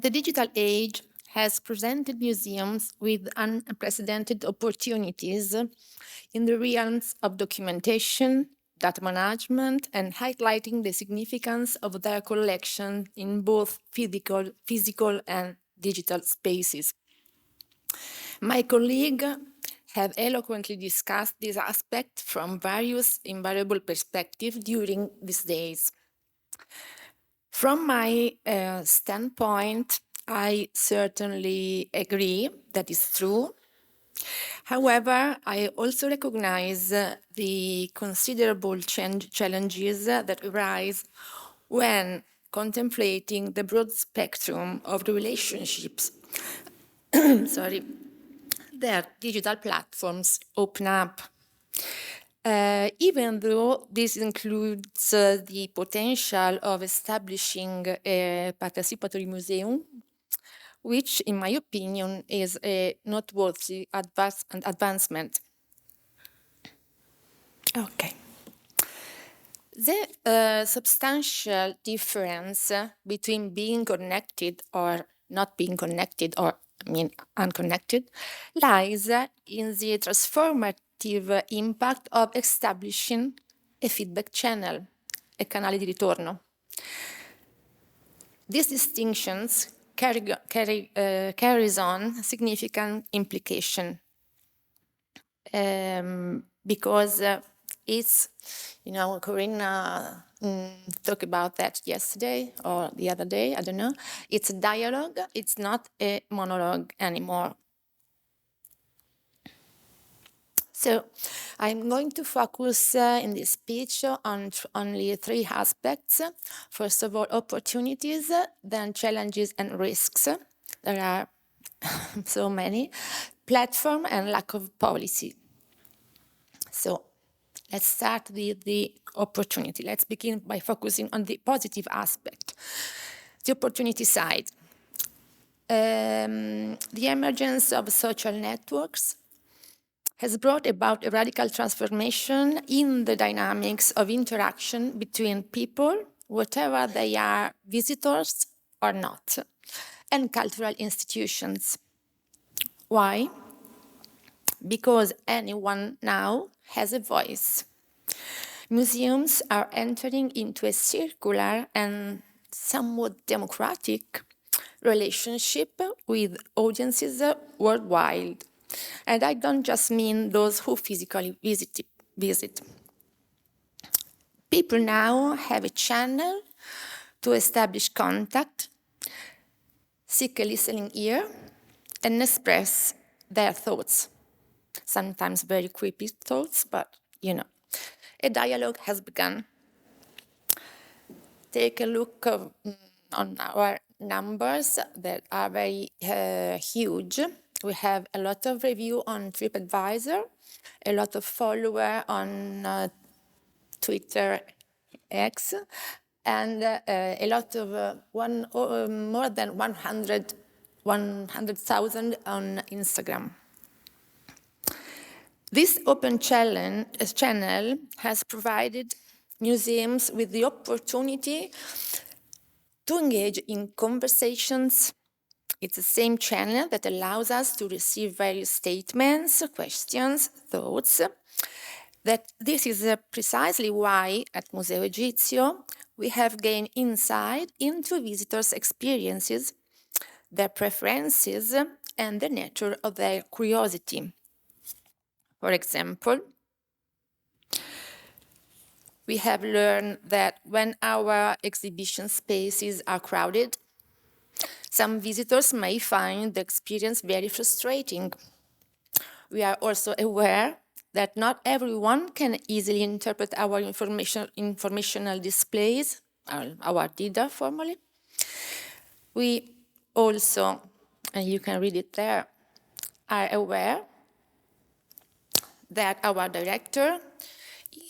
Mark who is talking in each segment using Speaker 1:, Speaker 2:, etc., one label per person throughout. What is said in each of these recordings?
Speaker 1: The digital age has presented museums with unprecedented opportunities in the realms of documentation, data management, and highlighting the significance of their collection in both physical and digital spaces. My colleague have eloquently discussed this aspect from various invariable perspectives during these days. From my standpoint, I certainly agree that is true. However, I also recognize the considerable challenges that arise when contemplating the broad spectrum of the relationships that digital platforms open up. Even though this includes the potential of establishing a participatory museum, which, in my opinion, is a noteworthy advancement. Okay. The substantial difference between being connected or not being connected, or unconnected, lies in the transformative impact of establishing a feedback channel, a canale di ritorno. These distinctions carries on significant implication because it's, Corinna talked about that yesterday or the other day, I don't know. It's a dialogue, it's not a monologue anymore. So I'm going to focus in this speech on only three aspects. First of all, opportunities, then challenges and risks. There are so many. Platform and lack of policy. So let's start with the opportunity. Let's begin by focusing on the positive aspect, the opportunity side. The emergence of social networks has brought about a radical transformation in the dynamics of interaction between people, whatever they are, visitors or not, and cultural institutions. Why? Because anyone now has a voice. Museums are entering into a circular and somewhat democratic relationship with audiences worldwide. And I don't just mean those who physically visit. People now have a channel to establish contact, seek a listening ear, and express their thoughts. Sometimes very creepy thoughts, but a dialogue has begun. Take a look on our numbers that are very huge. We have a lot of review on TripAdvisor, a lot of follower on Twitter X, and a lot of more than 100,000 on Instagram. This open channel has provided museums with the opportunity to engage in conversations. It's the same channel that allows us to receive various statements, questions, thoughts. That this is precisely why at Museo Egizio we have gained insight into visitors' experiences, their preferences, and the nature of their curiosity. For example, we have learned that when our exhibition spaces are crowded, some visitors may find the experience very frustrating. We are also aware that not everyone can easily interpret our informational displays, our DIDA formally. We also, and you can read it there, are aware that our director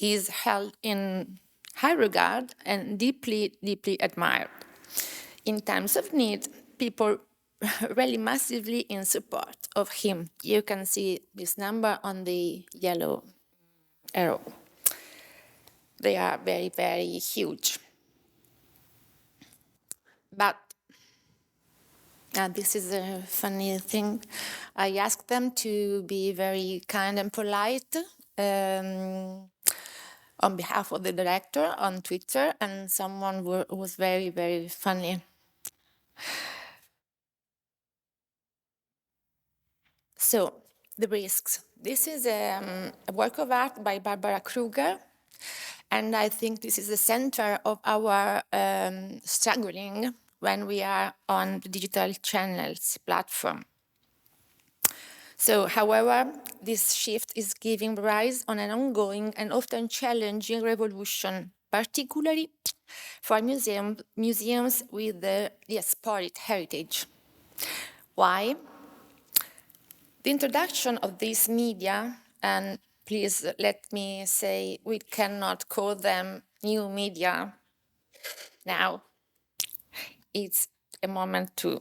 Speaker 1: is held in high regard and deeply, deeply admired. In times of need, people rally massively in support of him. You can see this number on the yellow arrow. They are very, very huge. But This is a funny thing. I asked them to be very kind and polite on behalf of the director on Twitter, and someone was very, very funny. So, the risks. This is a work of art by Barbara Kruger, and I think this is the center of our struggling when we are on the digital channels platform. So, however, this shift is giving rise on an ongoing and often challenging revolution, particularly for museums with the diasporic heritage. Why? The introduction of these media, and please let me say we cannot call them new media now. It's a moment to,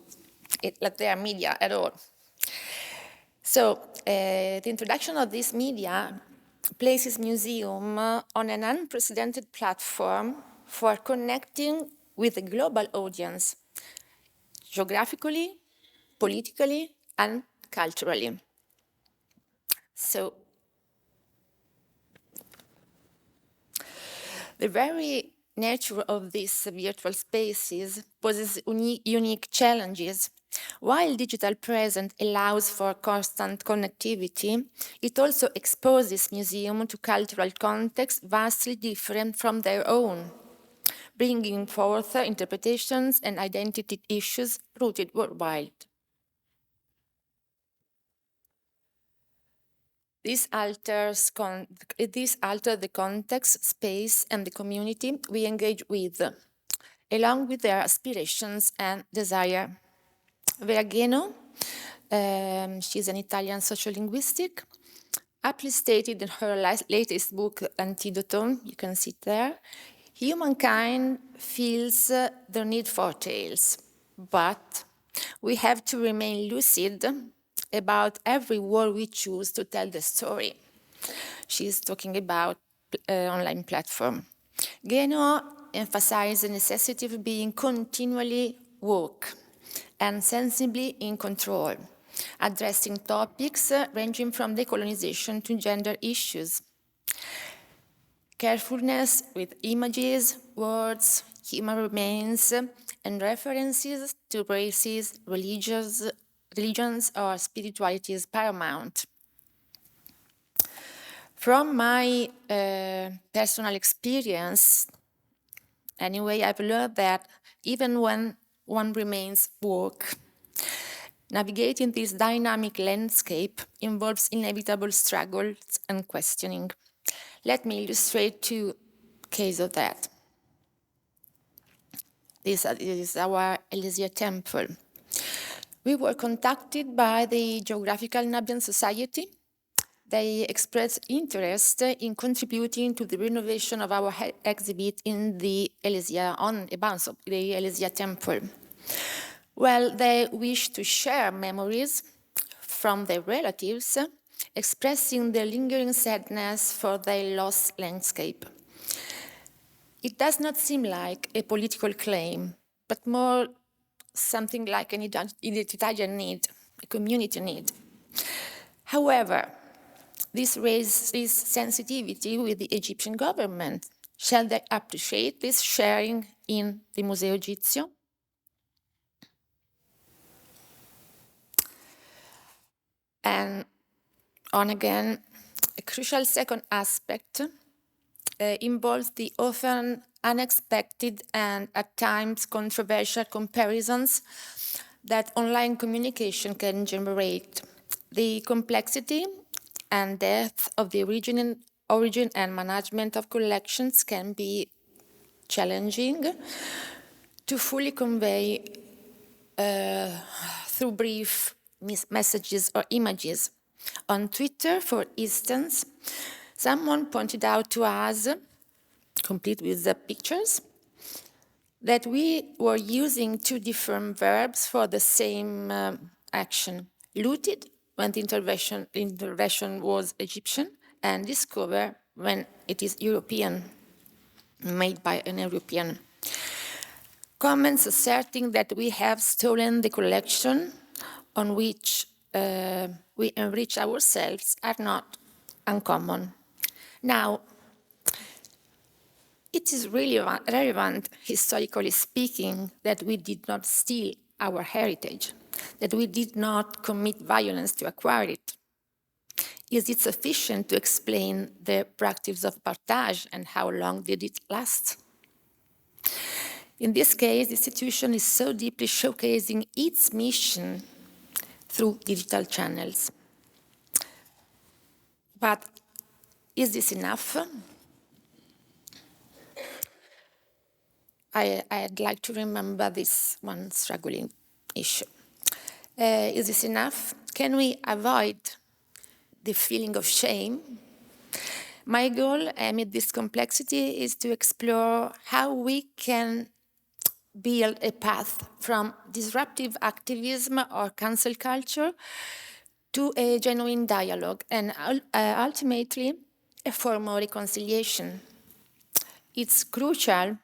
Speaker 1: like they are media at all. So the introduction of this media places museum on an unprecedented platform for connecting with a global audience, geographically, politically, and culturally. So the very nature of these virtual spaces poses unique challenges. While digital presence allows for constant connectivity, it also exposes museums to cultural contexts vastly different from their own, bringing forth interpretations and identity issues rooted worldwide. This alters the context, space, and the community we engage with, along with their aspirations and desire. Vera Geno, she's an Italian sociolinguistic, aptly stated in her latest book, Antidotum, you can see it there, humankind feels the need for tales, but we have to remain lucid about every word we choose to tell the story. She's talking about online platform. Geno emphasized the necessity of being continually woke and sensibly in control, addressing topics ranging from decolonization to gender issues. Carefulness with images, words, human remains, and references to races, religions, or spirituality is paramount. From my personal experience, anyway, I've learned that even when one remains woke, navigating this dynamic landscape involves inevitable struggles and questioning. Let me illustrate two cases of that. This is our Elysia Temple. We were contacted by the Geographical Nubian Society. They expressed interest in contributing to the renovation of our exhibit in the Elysia, on the bounds of the Elysia Temple. Well, they wish to share memories from their relatives, expressing their lingering sadness for their lost landscape. It does not seem like a political claim, but more something like an identitarian need, a community need. However, this raises sensitivity with the Egyptian government. Shall they appreciate this sharing in the Museo Egizio? And on again, a crucial second aspect involves the often unexpected and at times controversial comparisons that online communication can generate. The complexity and depth of the origin and management of collections can be challenging to fully convey through brief messages or images. On Twitter, for instance, someone pointed out to us, complete with the pictures, that we were using two different verbs for the same action. Looted when the intervention was Egyptian, and discover when it is European, made by an European. Comments asserting that we have stolen the collection on which we enrich ourselves are not uncommon. Now, it is really relevant, historically speaking, that we did not steal our heritage, that we did not commit violence to acquire it. Is it sufficient to explain the practice of partage and how long did it last? In this case, the institution is so deeply showcasing its mission through digital channels. But is this enough? I'd like to remember this one struggling issue. Is this enough? Can we avoid the feeling of shame? My goal amid this complexity is to explore how we can build a path from disruptive activism or cancel culture to a genuine dialogue and ultimately a form of reconciliation. It's crucial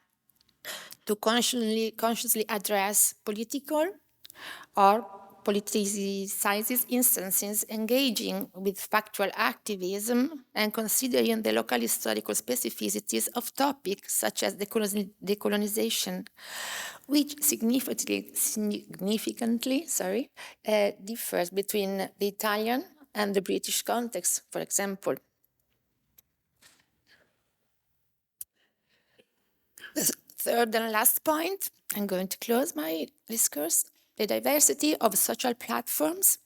Speaker 1: to consciously address political or politicized instances, engaging with factual activism and considering the local historical specificities of topics such as decolonization, which significantly differs between the Italian and the British context, for example. The third and last point, I'm going to close my discourse. The diversity of social platforms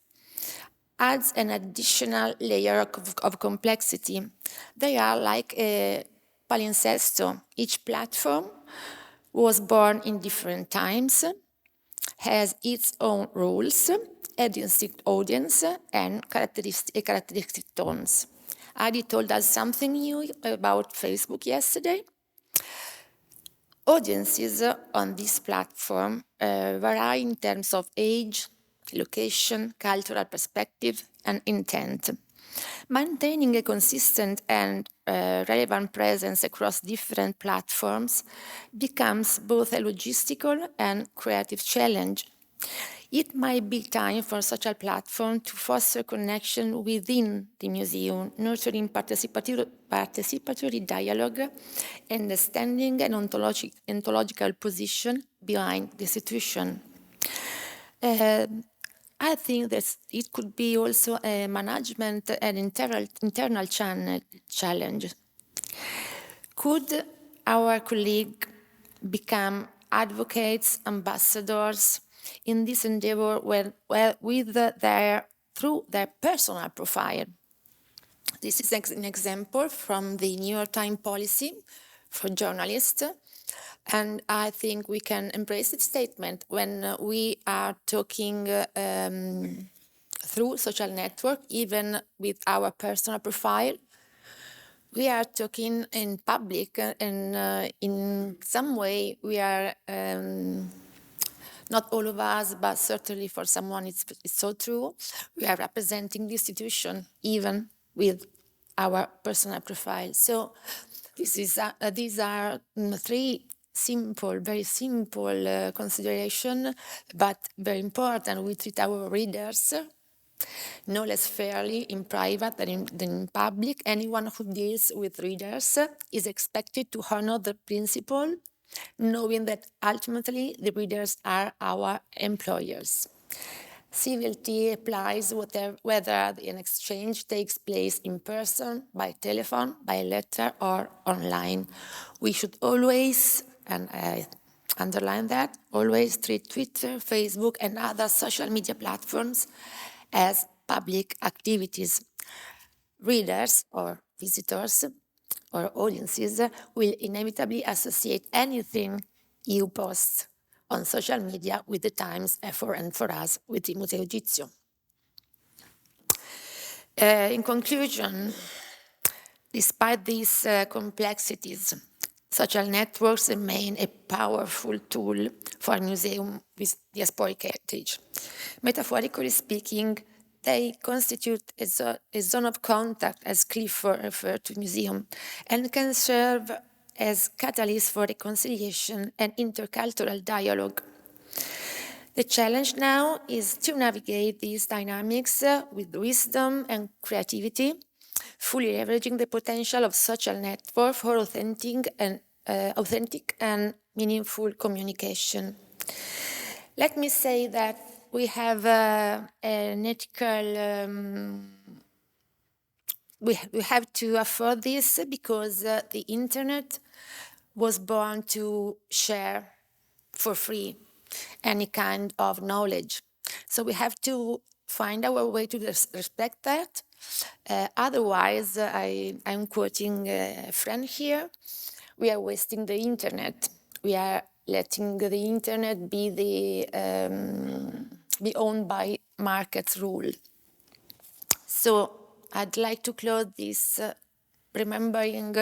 Speaker 1: adds an additional layer of complexity. They are like a palincesto. Each platform was born in different times, has its own rules, a distinct audience, and characteristic tones. Adi told us something new about Facebook yesterday. Audiences on this platform vary in terms of age, location, cultural perspective, and intent. Maintaining a consistent and relevant presence across different platforms becomes both a logistical and creative challenge. It might be time for such a platform to foster connection within the museum, nurturing participatory dialogue, understanding an ontological position behind the institution. I think that it could be also a management and internal challenge. Could our colleague become advocates, ambassadors in this endeavor through their personal profile? This is an example from the New York Times policy for journalists. And I think we can embrace this statement when we are talking through social network, even with our personal profile. We are talking in public, and in some way we are, not all of us, but certainly for someone it's so true, we are representing the institution even with our personal profile. So these are three very simple consideration, but very important. We treat our readers no less fairly in private than in public. Anyone who deals with readers is expected to honor the principle, knowing that ultimately the readers are our employers. Civility applies whether an exchange takes place in person, by telephone, by letter, or online. We should always, and I underline that, always treat Twitter, Facebook, and other social media platforms as public activities. Readers or visitors or audiences will inevitably associate anything you post on social media with the Times, effort, and for us with the Museo Egizio. In conclusion, despite these complexities, social networks remain a powerful tool for a museum with diasporic heritage. Metaphorically speaking, they constitute a zone of contact, as Clifford referred to museum, and can serve as catalysts for reconciliation and intercultural dialogue. The challenge now is to navigate these dynamics with wisdom and creativity, fully leveraging the potential of social network for authentic and meaningful communication. Let me say that we have an ethical we have to afford this because the internet was born to share for free any kind of knowledge. So we have to find our way to respect that. Otherwise, I'm quoting a friend here, we are wasting the internet. We are letting the internet be owned by market's rule. So I'd like to close this remembering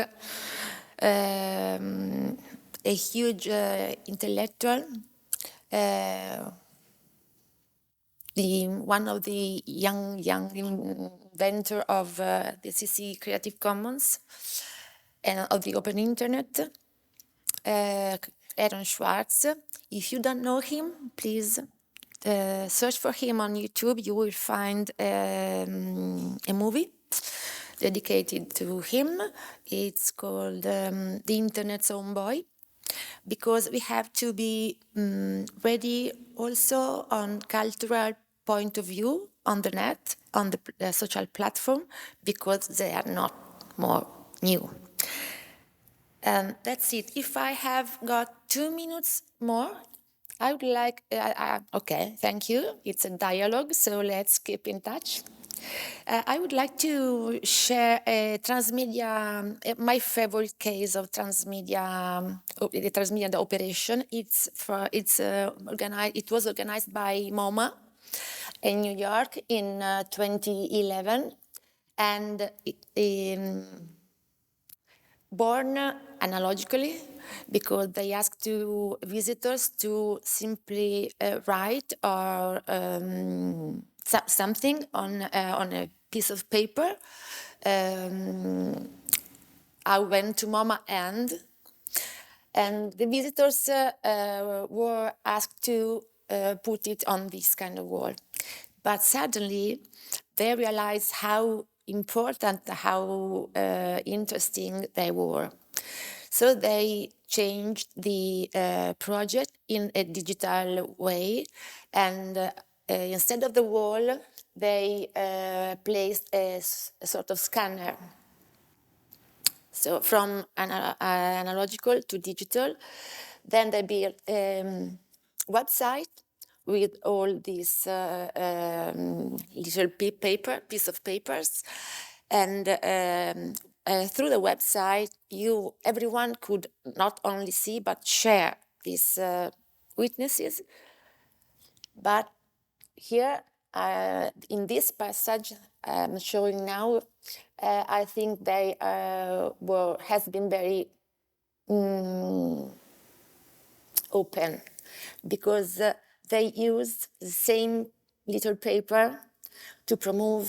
Speaker 1: a huge intellectual, one of the young inventor of the CC Creative Commons and of the open internet, Aaron Swartz. If you don't know him, please search for him on YouTube. You will find a movie dedicated to him. It's called The Internet's Own Boy, because we have to be ready also on cultural point of view on the net, on the social platform, because they are not more new. And that's it. If I have got 2 minutes more, I would like, okay, thank you. It's a dialogue, so let's keep in touch. I would like to share a transmedia, my favorite case of transmedia, the transmedia operation. It was organized by MoMA in New York in 2011, and born analogically, because they asked visitors to simply write or something on a piece of paper. I went to MoMA and the visitors were asked to put it on this kind of wall. But suddenly they realized how important, how interesting they were. So they changed the project in a digital way, and instead of the wall, they placed a sort of scanner. So from analogical to digital, then they built a website with all these little piece of papers, and through the website, everyone could not only see but share these witnesses. But here, in this passage I'm showing now, I think they has been very open, because they used the same little paper to promote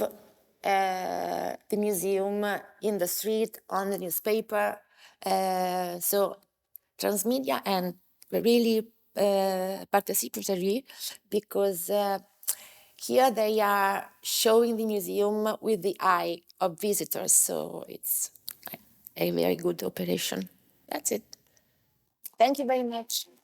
Speaker 1: the museum in the street, on the newspaper. So transmedia and really participatory, because here they are showing the museum with the eye of visitors. So it's a very good operation. That's it. Thank you very much.